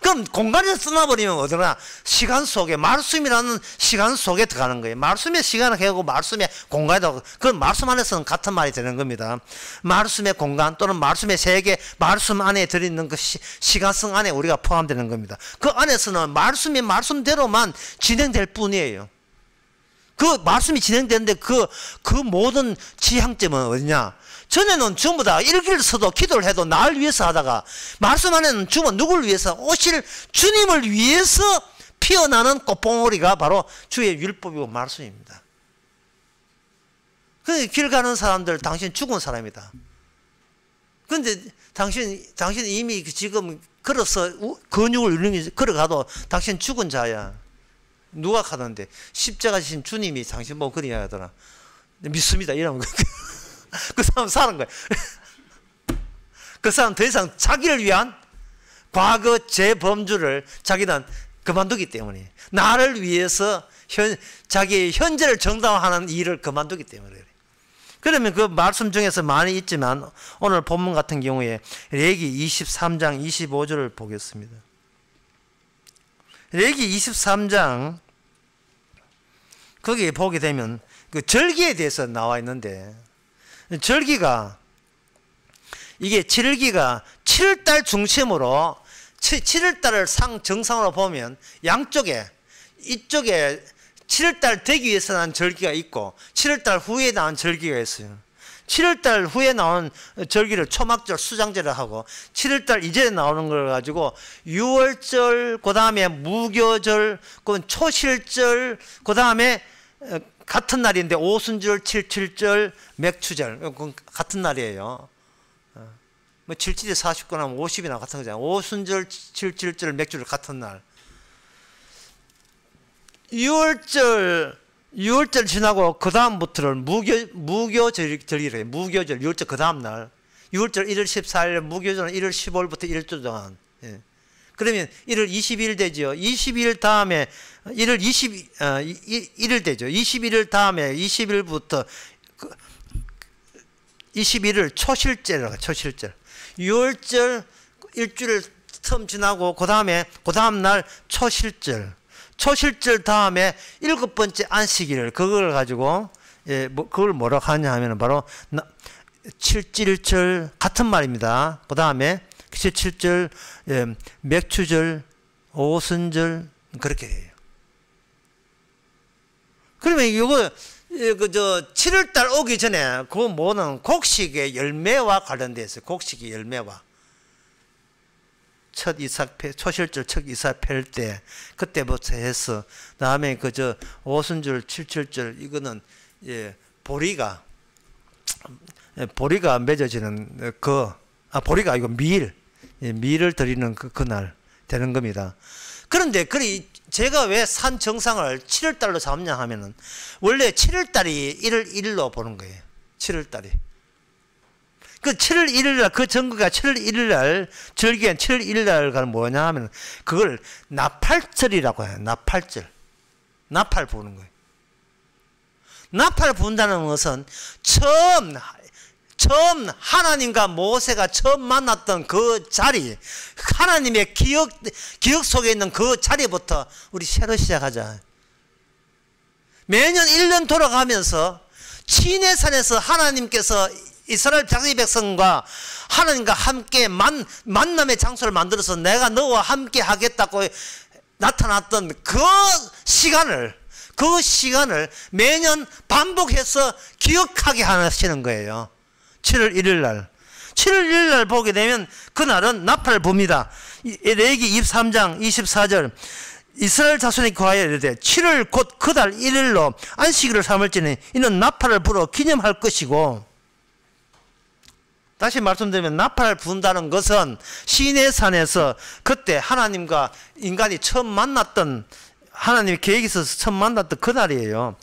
그럼 공간에서 떠나버리면 어디나 시간 속에 말씀이라는 시간 속에 들어가는 거예요. 말씀의 시간을 하고 말씀의 공간에도 그 말씀 안에서는 같은 말이 되는 겁니다. 말씀의 공간 또는 말씀의 세계 말씀 안에 들어있는 그 시간성 안에 우리가 포함되는 겁니다. 그 안에서는 말씀이 말씀대로만 진행될 뿐이에요. 그 말씀이 진행되는데 그 모든 지향점은 어디냐? 전에는 전부 다 일기를 써도 기도를 해도 날 위해서 하다가 말씀 안에는 주면 누구를 위해서? 오실 주님을 위해서 피어나는 꽃봉오리가 바로 주의 율법이고 말씀입니다. 그런데 길 가는 사람들 당신 죽은 사람이다. 그런데 당신 이미 지금 걸어서 근육을 걸어가도 당신 죽은 자야. 누가 가는데 십자가 지신 주님이 당신 보고 그리 하더라. 믿습니다. 이러면 그 사람 사는 거야. 그 사람 더 이상 자기를 위한 과거 재범주를 자기는 그만두기 때문에, 나를 위해서 자기의 현재를 정당화하는 일을 그만두기 때문에 그래. 그러면 그 말씀 중에서 많이 있지만 오늘 본문 같은 경우에 레위기 23장 25절을 보겠습니다. 레위기 23장 거기에 보게 되면 그 절기에 대해서 나와 있는데, 절기가 이게 7일기가 7월달 중심으로 7월달을 정상으로 보면 양쪽에, 이쪽에 7월달 되기 위해서 난 절기가 있고 7월달 후에 나온 절기가 있어요. 7월달 후에 나온 절기를 초막절, 수장절을 하고, 7월달 이전에 나오는 걸 가지고 6월절, 그 다음에 무교절, 그 초실절, 그 다음에 같은 날인데 오순절, 칠칠절, 맥추절, 같은 날이에요. 뭐 7, 7에 49나 50이나 같은 거잖아요. 오순절, 칠칠절, 맥추절 같은 날. 6월절 지나고 그 다음부터는 무교절이래. 무교절 6월절 그 다음 날 6월절 1월 14일, 무교절은 1월 15일부터 1주 동안. 예. 그러면 1월 22일 되죠. 22일 다음에 1월 21일 되죠. 21일 다음에 20일부터 21일 초실절이라고. 초실절 6월절 일주일 텀 지나고 그 다음 날 초실절. 초실절 다음에 7번째 안식일, 그걸 가지고, 예, 그걸 뭐라고 하냐 하면 바로 7.1절 같은 말입니다. 그 다음에 7.7절, 예, 맥추절, 오순절, 그렇게 해요. 그러면 이거, 7월달 오기 전에 그 뭐는 곡식의 열매와 관련되어 있어요. 곡식의 열매와. 첫 이삭 초실절 첫 이삭 펼 때 그때부터 해서, 다음에 오순절, 칠칠절 이거는 예, 보리가 맺어지는 보리가 아니고 밀을 드리는 그날 되는 겁니다. 그런데 제가 왜 산 정상을 7월달로 잡냐 하면은, 원래 7월달이 1월 1일로 보는 거예요. 7월달이. 그 7월 1일날, 그 전거가 7월 1일날, 절기엔 7월 1일날가 뭐냐 하면, 그걸 나팔절이라고 해요. 나팔절. 나팔 부는 거예요. 나팔 분다는 것은 처음 하나님과 모세가 처음 만났던 그 자리, 하나님의 기억 속에 있는 그 자리부터 우리 새로 시작하자. 매년 1년 돌아가면서 시내산에서 하나님께서 이스라엘 자기 백성과 하나님과 함께 만남의 장소를 만들어서 내가 너와 함께 하겠다고 나타났던 그 시간을 매년 반복해서 기억하게 하시는 거예요. 7월 1일날. 7월 1일날 보게 되면 그날은 나팔을 봅니다. 레위기 23장 24절. 이스라엘 자손이 구하여 이르되 7월 곧 그 달 1일로 안식일을 삼을지니 이는 나팔을 불어 기념할 것이고, 다시 말씀드리면 나팔을 분다는 것은 시내산에서 그때 하나님과 인간이 처음 만났던, 하나님의 계획이 있어서 처음 만났던 그날이에요.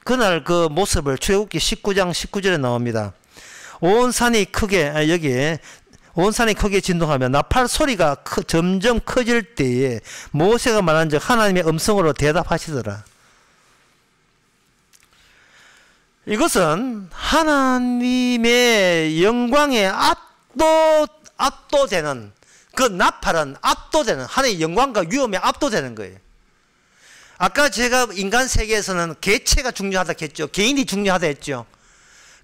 그날 그 모습을 출애굽기 19장 19절에 나옵니다. 온 산이 크게 진동하며 나팔 소리가 점점 커질 때에 모세가 말한 즉 하나님의 음성으로 대답하시더라. 이것은 하나님의 영광에 압도되는, 그 나팔은 압도되는, 하나님의 영광과 위엄에 압도되는 거예요. 아까 제가 인간 세계에서는 개체가 중요하다 했죠. 개인이 중요하다 했죠.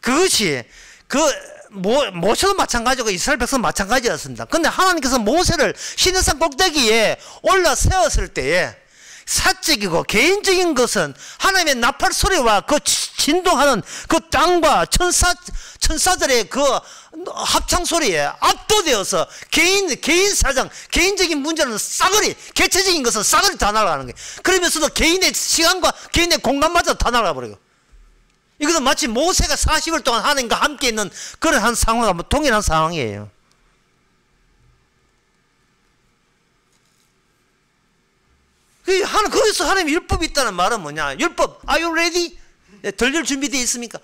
그것이 모세도 마찬가지고 이스라엘 백성도 마찬가지였습니다. 그런데 하나님께서 모세를 시내산 꼭대기에 올라 세웠을 때에 사적이고 개인적인 것은 하나님의 나팔 소리와 그 진동하는 그 땅과 천사들의 그 합창 소리에 압도되어서 개인 사정, 개인적인 문제는 싸그리, 개체적인 것은 싸그리 다 날아가는 거예요. 그러면서도 개인의 시간과 개인의 공간마저 다 날아가 버리고, 이것은 마치 모세가 40일 동안 하나님과 함께 있는 그런 한 상황과 동일한 상황이에요. 거기서 하나님의 율법이 있다는 말은 뭐냐? 율법, are you ready? 들릴 준비되어 있습니까?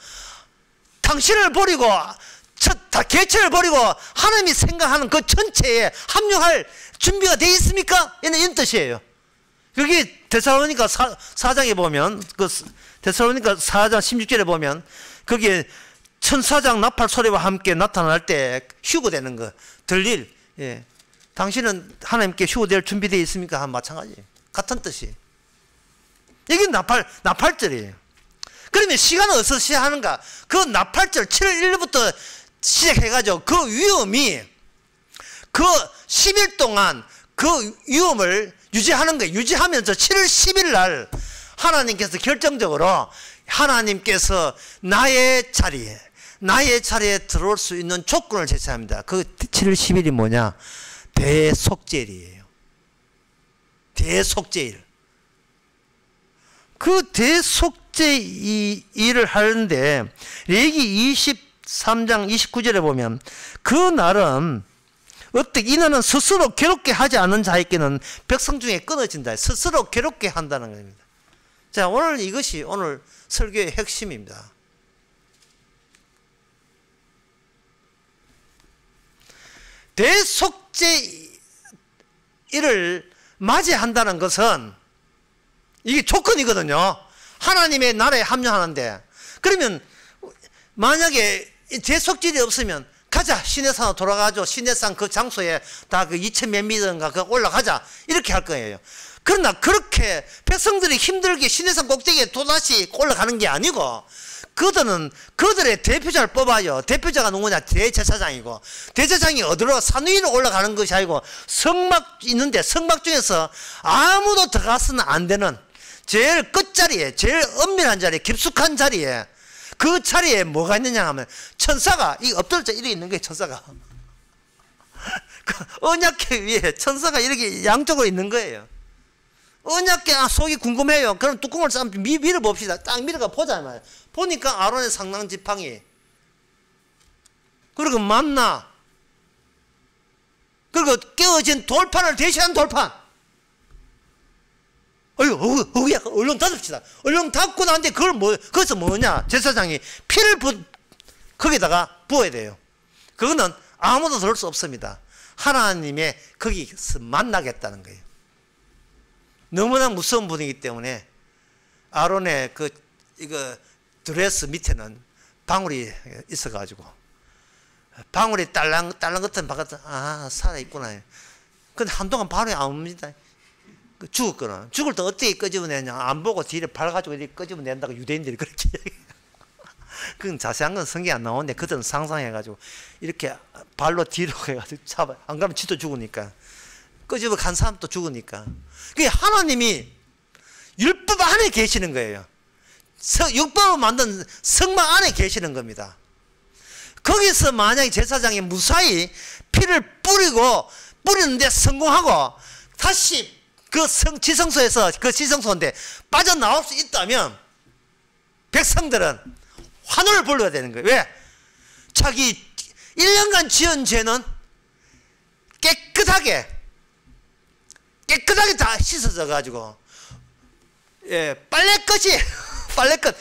당신을 버리고, 개체를 버리고 하나님이 생각하는 그 전체에 합류할 준비가 되어 있습니까? 이런 뜻이에요. 여기 데살로니가 4장에 보면, 데살로니가 4장 16절에 보면, 거기에 천사장 나팔 소리와 함께 나타날 때 휴거되는 거, 들릴, 예. 당신은 하나님께 휴거될 준비되어 있습니까? 마찬가지예요. 같은 뜻이에요. 이게 나팔절이에요. 그러면 시간은 어디서 시작하는가? 그 나팔절 7월 1일부터 시작해가지고 그 위험이 그 10일 동안 그 위험을 유지하는 거예요. 유지하면서 7월 10일 날 하나님께서 결정적으로 하나님께서 나의 자리에 들어올 수 있는 조건을 제시합니다. 그 7월 10일이 뭐냐? 대속죄일이에요. 대속죄일. 그 대속죄일을 하는데 레위기 23장 29절에 보면 그 날은 이나는 스스로 괴롭게 하지 않은 자에게는 백성 중에 끊어진다. 스스로 괴롭게 한다는 겁니다. 자, 오늘 이것이 오늘 설교의 핵심입니다. 대속죄일을 맞이한다는 것은 이게 조건이거든요. 하나님의 나라에 합류하는데, 그러면 만약에 대속죄일이 없으면 가자, 시내산으로 돌아가죠. 시내산 그 장소에 다 그 2,000몇 미터인가 그 올라가자, 이렇게 할 거예요. 그러나 그렇게 백성들이 힘들게 시내산 꼭대기에 또다시 올라가는 게 아니고, 그들의 대표자를 뽑아요. 대표자가 누구냐? 대제사장이고, 대제사장이 어디로? 산 위로 올라가는 것이 아니고 성막 있는데, 성막 중에서 아무도 들어가서는 안 되는 제일 끝자리에, 제일 엄밀한 자리에, 깊숙한 자리에, 그 자리에 뭐가 있느냐 하면 천사가, 이 엎드려져 이렇게 있는 거예요. 천사가 그 언약궤 위에 천사가 이렇게 양쪽으로 있는 거예요. 언약궤 속이 궁금해요. 그럼 뚜껑을 싹 밀어봅시다. 딱 밀어가 보자 말이에요. 보니까 아론의 상당 지팡이, 그리고 만나, 그리고 깨어진 돌판을 대신한 돌판. 야, 얼른 닫읍시다. 얼른 닫고 나는데 그것은 뭐냐? 제사장이 피를 거기다가 부어야 돼요. 그거는 아무도 들을 수 없습니다. 하나님의 거기서 만나겠다는 거예요. 너무나 무서운 분이기 때문에 아론의 이거 드레스 밑에는 방울이 있어가지고, 방울이 딸랑 같은 바깥에, 살아있구나. 근데 한동안 방울이 안 옵니다. 죽었거나. 죽을 때 어떻게 끄집어내냐? 안 보고 뒤를 발가지고 이렇게 끄집어낸다고 유대인들이 그렇게 그건 자세한 건 성경에 안 나오는데 그들은 상상해가지고 이렇게 발로 뒤로 해가지고 잡아. 안 그러면 지도 죽으니까. 끄집어 간 사람도 죽으니까. 그게 하나님이 율법 안에 계시는 거예요. 율법을 만든 성막 안에 계시는 겁니다. 거기서 만약에 제사장이 무사히 피를 뿌리는데 성공하고 다시 그 지성소에서, 그 지성소인데 빠져나올 수 있다면 백성들은 환호를 불러야 되는 거예요. 왜? 자기 1년간 지은 죄는 깨끗하게 다 씻어져 가지고, 예, 빨래끝이 빨래끝,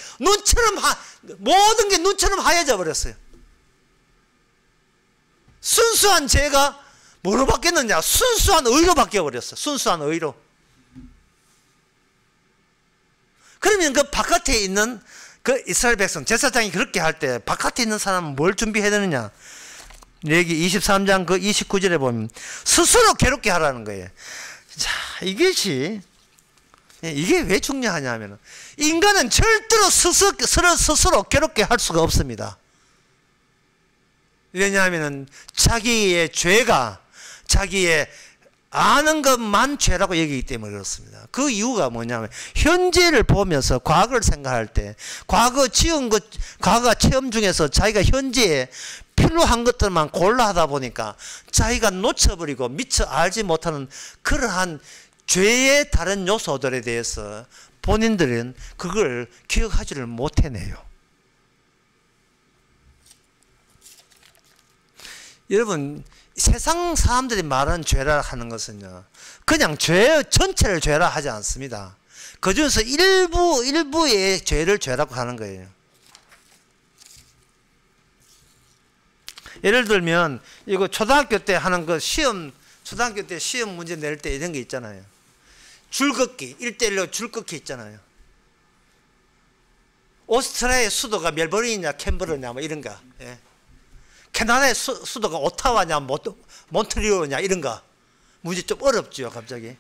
모든 게 눈처럼 하얘져 버렸어요. 순수한 죄가 뭐로 바뀌었느냐? 순수한 의로 바뀌어버렸어. 순수한 의로. 그러면 그 바깥에 있는 그 이스라엘 백성, 제사장이 그렇게 할 때 바깥에 있는 사람은 뭘 준비해야 되느냐? 여기 23장 그 29절에 보면 스스로 괴롭게 하라는 거예요. 자, 이게 왜 중요하냐 하면, 인간은 절대로 스스로 괴롭게 할 수가 없습니다. 왜냐하면 자기의 죄가 자기의 아는 것만 죄라고 여기기 때문에 그렇습니다. 그 이유가 뭐냐면, 현재를 보면서 과거를 생각할 때, 과거 체험 중에서 자기가 현재에 필요한 것들만 골라 하다 보니까 자기가 놓쳐버리고 미처 알지 못하는 그러한 죄의 다른 요소들에 대해서 본인들은 그걸 기억하지를 못해내요. 여러분, 세상 사람들이 말하는 죄라 하는 것은요, 그냥 죄 전체를 죄라 하지 않습니다. 그 중에서 일부의 죄를 죄라고 하는 거예요. 예를 들면 이거 초등학교 때 하는 그 초등학교 때 시험 문제 낼 때 이런 게 있잖아요. 줄긋기, 1대1로 줄긋기 있잖아요. 오스트리아의 수도가 멜버른이냐 캔버라냐 뭐 이런 거. 예. 캐나다의 수도가 오타와냐 몬트리올이냐 이런 거. 문제 좀 어렵죠, 갑자기. 예.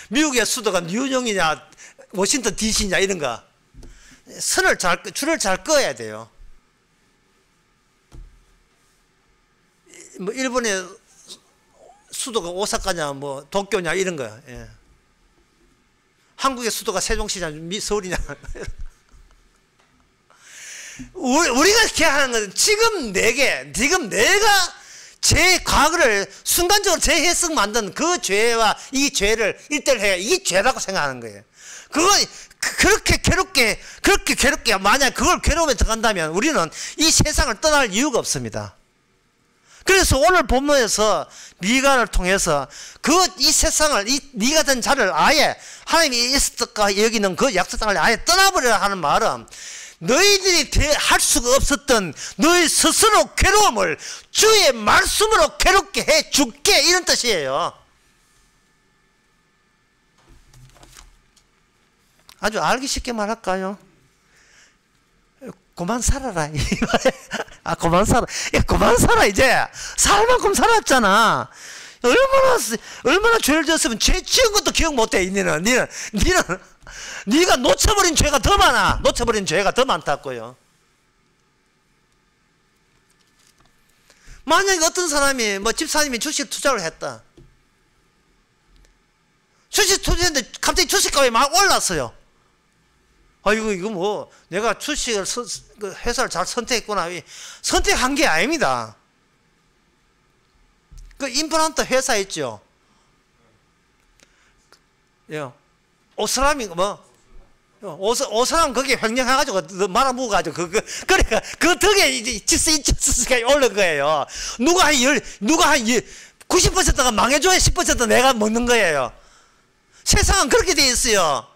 미국의 수도가 뉴욕이냐 워싱턴 DC냐 이런 거. 줄을 잘 그어야 돼요. 뭐 일본의 수도가 오사카냐 뭐 도쿄냐 이런 거. 예. 한국의 수도가 세종시냐 서울이냐. 우리가 이렇게 하는 것은 지금 내가 제 과거를 순간적으로 재해석 만든 그 죄와 이 죄를 일대를 이게 죄라고 생각하는 거예요. 그렇게 괴롭게 만약 그걸 괴로움에 들어간다면 우리는 이 세상을 떠날 이유가 없습니다. 그래서 오늘 본문에서 미가를 통해서 이 세상을 네가 된 자를 아예 하나님이 있었다 여기는 그 약속 땅을 아예 떠나버리라 하는 말은 너희들이 할 수가 없었던 너희 스스로 괴로움을 주의 말씀으로 괴롭게 해 줄게 이런 뜻이에요. 아주 알기 쉽게 말할까요? 그만 살아라. 그만 살아. 그만 살아, 이제. 살 만큼 살았잖아. 얼마나 죄를 지었으면 죄 지은 것도 기억 못해, 니는. 네가 놓쳐버린 죄가 더 많아. 놓쳐버린 죄가 더 많다고요. 만약에 어떤 사람이, 집사님이 주식 투자를 했다. 주식 투자했는데 갑자기 주식값이 막 올랐어요. 이거 내가 주식을 회사를 잘 선택했구나. 선택한 게 아닙니다. 그 임플란트 회사 있죠. 오스람이 오스람 거기에 횡령해가지고 말아먹어가지고 그러니까 그 덕에 이제 지수가 오른 거예요. 누가 한 90%가 망해줘야 10% 내가 먹는 거예요. 세상은 그렇게 돼 있어요.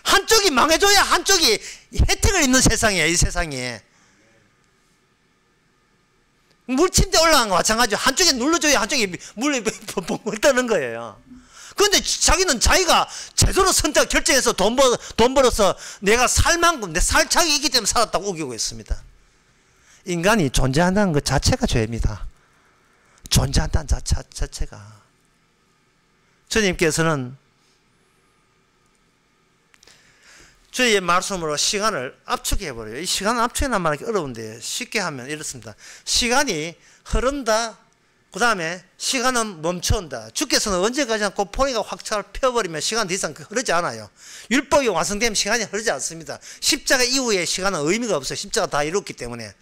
한쪽이 망해줘야 한쪽이 혜택을 입는 세상이에요. 이 세상이 물침대 올라간 거 마찬가지죠. 한쪽에 눌러줘야 한쪽이 물을 떠는 거예요. 그런데 자기는 자기가 제대로 선택 결정해서 돈 벌어서 내가 살 만큼 내 살 자격이 있기 때문에 살았다고 우기고 있습니다. 인간이 존재한다는 것 자체가 죄입니다. 존재한다는 자체가. 주님께서는 주의 말씀으로 시간을 압축해버려요. 이 시간을 압축해란 말하기 어려운데 쉽게 하면 이렇습니다. 시간이 흐른다. 그 다음에 시간은 멈춰온다. 주께서는 언제까지나 그 포니가 확 펴버리면 시간 더 이상 흐르지 않아요. 율법이 완성되면 시간이 흐르지 않습니다. 십자가 이후에 시간은 의미가 없어요. 십자가 다 이뤘기 때문에.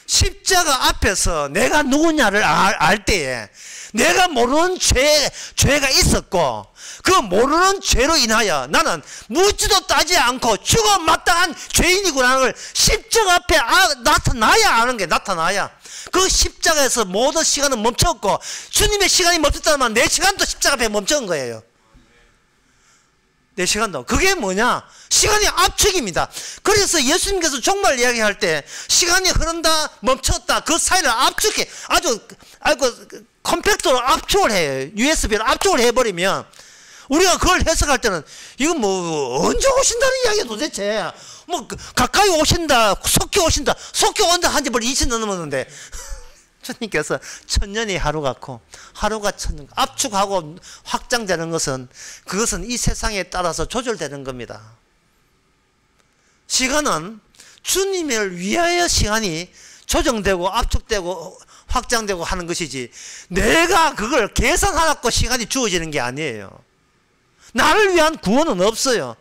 십자가 앞에서 내가 누구냐를 알 때에 내가 모르는 죄가 있었고 그 모르는 죄로 인하여 나는 묻지도 따지 않고 죽어 마땅한 죄인이구나 하는 걸 십자가 앞에 나타나야 아는 게 나타나야 그 십자가에서 모든 시간은 멈췄고 주님의 시간이 멈췄다면 내 시간도 십자가 앞에 멈춘 거예요. 내 시간도. 그게 뭐냐? 시간이 압축입니다. 그래서 예수님께서 정말 이야기할 때 시간이 흐른다 멈췄다 그 사이를 압축해 아주 컴팩트로 압축을 해요. USB로 압축을 해버리면 우리가 그걸 해석할 때는 이건 언제 오신다는 이야기야 도대체. 가까이 오신다 속히 오신다 속히 온다 한지 벌써 20년 넘었는데 주님께서 천년이 하루 같고 하루가 천년 압축하고 확장되는 것은 그것은 이 세상에 따라서 조절되는 겁니다. 시간은 주님을 위하여 시간이 조정되고 압축되고 확장되고 하는 것이지 내가 그걸 계산하라고 시간이 주어지는 게 아니에요. 나를 위한 구원은 없어요.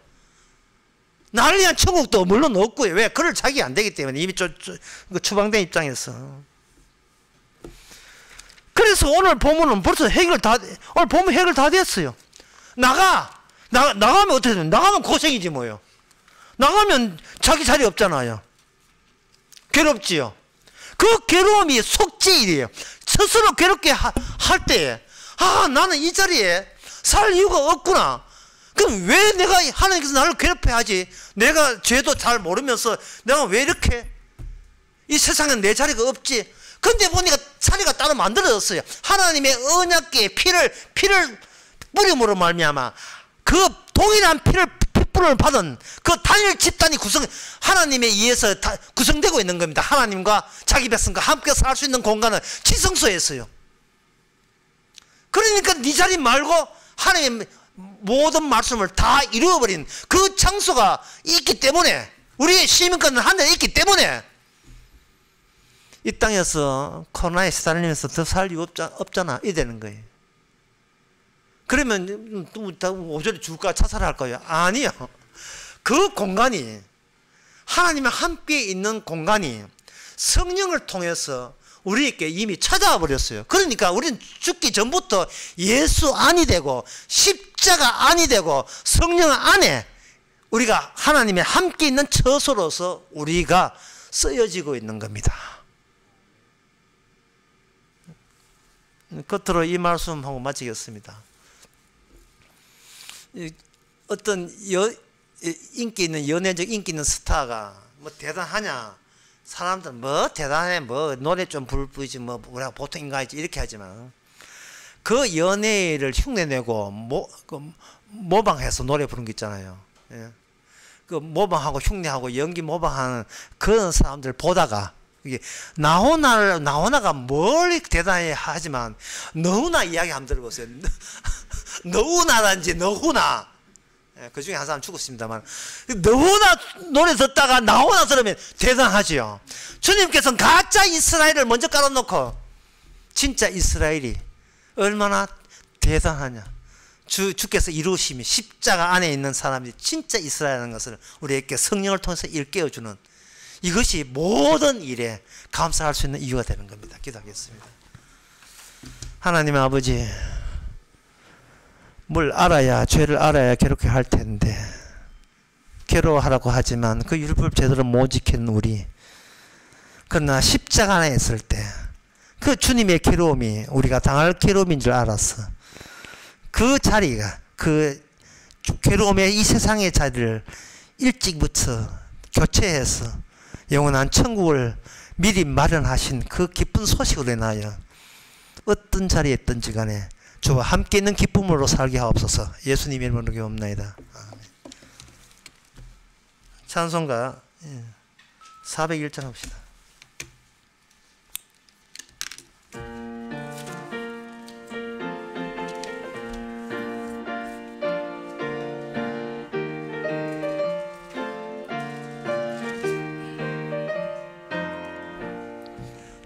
나를 위한 천국도 물론 없고요. 왜? 그럴 자격이 안 되기 때문에 이미 추방된 입장에서. 그래서 오늘 본문은 벌써 오늘 본문 해결 다 됐어요. 나가면 어떻게 돼요? 나가면 고생이지 뭐요. 나가면 자기 자리 없잖아요. 괴롭지요. 그 괴로움이 속죄일이에요. 스스로 괴롭게 할 때, 아, 나는 이 자리에 살 이유가 없구나. 그럼 왜 내가 하나님께서 나를 괴롭혀야 하지? 내가 죄도 잘 모르면서 내가 왜 이렇게 이 세상에 내 자리가 없지? 근데 보니까 자리가 따로 만들어졌어요. 하나님의 언약궤에 피를 뿌림으로 말미암아 그 동일한 피불을 받은 그 단일 집단이 하나님에 의해서 구성되고 있는 겁니다. 하나님과 자기 백성과 함께 살 수 있는 공간은 지성소였어요. 그러니까 네 자리 말고 하나님의 모든 말씀을 다 이루어버린 그 장소가 있기 때문에, 우리의 시민권은 하늘에 있기 때문에 이 땅에서 코로나에 시달리면서 더 살 이유 없잖아, 이 되는 거예요. 그러면 오전에 죽을까 자살할 거예요? 아니요. 그 공간이, 하나님과 함께 있는 공간이 성령을 통해서 우리에게 이미 찾아와 버렸어요. 그러니까 우리는 죽기 전부터 예수 안이 되고 십자가 안이 되고 성령 안에 우리가 하나님의 함께 있는 처소로서 우리가 쓰여지고 있는 겁니다. 끝으로 이 말씀하고 마치겠습니다. 어떤 인기 있는, 연예적 인기 있는 스타가 뭐 대단하냐, 사람들 뭐 대단해, 뭐 노래 좀 부르지, 뭐 우리가 보통 인간이지 이렇게 하지만 그 연예를 흉내내고 모방해서 노래 부르는 거 있잖아요. 예. 그 모방하고 흉내하고 연기 모방하는 그런 사람들 보다가 이게 나오나가 뭘 대단해 하지만 너무나 이야기 한번 들어보세요. 너무나란지 너무나, 그 중에 한 사람 죽었습니다만, 너무나 노래 듣다가 나오나 들으면 대단하지요. 주님께서는 가짜 이스라엘을 먼저 깔아놓고 진짜 이스라엘이 얼마나 대단하냐, 주께서 이루심이 십자가 안에 있는 사람이 진짜 이스라엘이라는 것을 우리에게 성령을 통해서 일깨워주는, 이것이 모든 일에 감사할 수 있는 이유가 되는 겁니다. 기도하겠습니다. 하나님 아버지, 뭘 알아야, 죄를 알아야 괴롭게 할 텐데 괴로워하라고 하지만 그 율법 제대로 못 지키는 우리, 그러나 십자가 안에 있을 때 그 주님의 괴로움이 우리가 당할 괴로움인 줄 알았어. 그 자리가, 그 괴로움의 이 세상의 자리를 일찍부터 교체해서 영원한 천국을 미리 마련하신 그 기쁜 소식으로 인하여 어떤 자리에 있든지 간에 주와 함께 있는 기쁨으로 살게 하옵소서. 예수님의 이름으로 기도합나이다. 아멘. 찬송가 401장 합시다.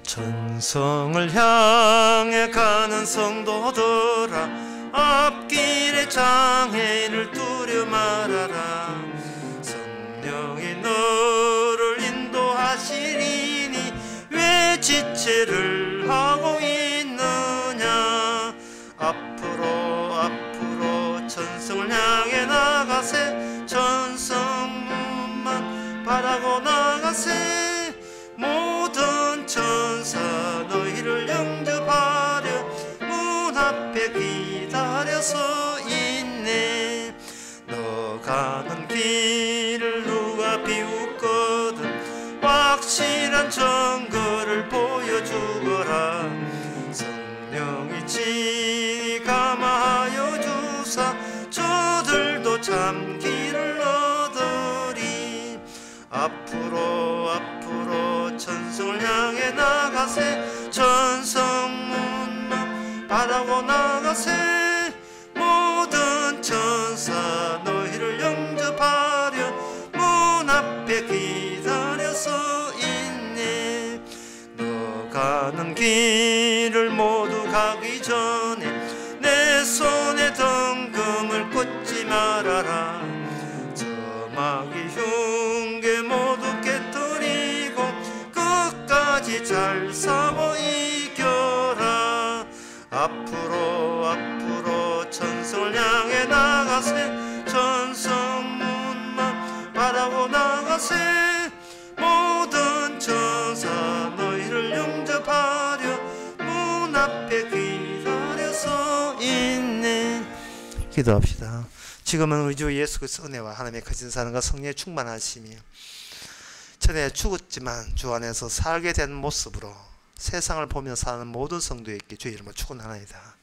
천성을 향해 가는 성도들아, 앞길에 장애인을 두려 말아라. 성령이 너를 인도하시리니 왜 지체를 하고 있느냐. 앞으로 천성을 향해 나가세. 천성문만 바라고 나가세. 모든 천사 너희를 영접하려 문 앞에 기다려서 있네. 너 가는 길을 누가 비웃거든 확실한 증거를 보여주거라. 성령이 친히 감화하여 주사 저들도 참 길을 얻으리. 앞으로 천성을 향해 나가세. 천성문만 바라고 나가세. 모든 천사 너희를 영접하려 문 앞에 기다려서 있네. 너 가는 길을 모두 가기 전에 내 손에 등금을 꽂지 말아라. 저마귀 흉계 모두 깨뜨리고 끝까지 잘 싸워 이겨라. 앞으로 천성을 향해 나가세. 천성문만 바라고 나가세. 모든 기도합시다. 지금은 우리 주 예수 그리스도의 은혜와 하나님의 거친 사랑과 성령의 충만하심이 전에 죽었지만 주 안에서 살게 된 모습으로 세상을 보며 사는 모든 성도에게 주의 이름으로 축원하나이다.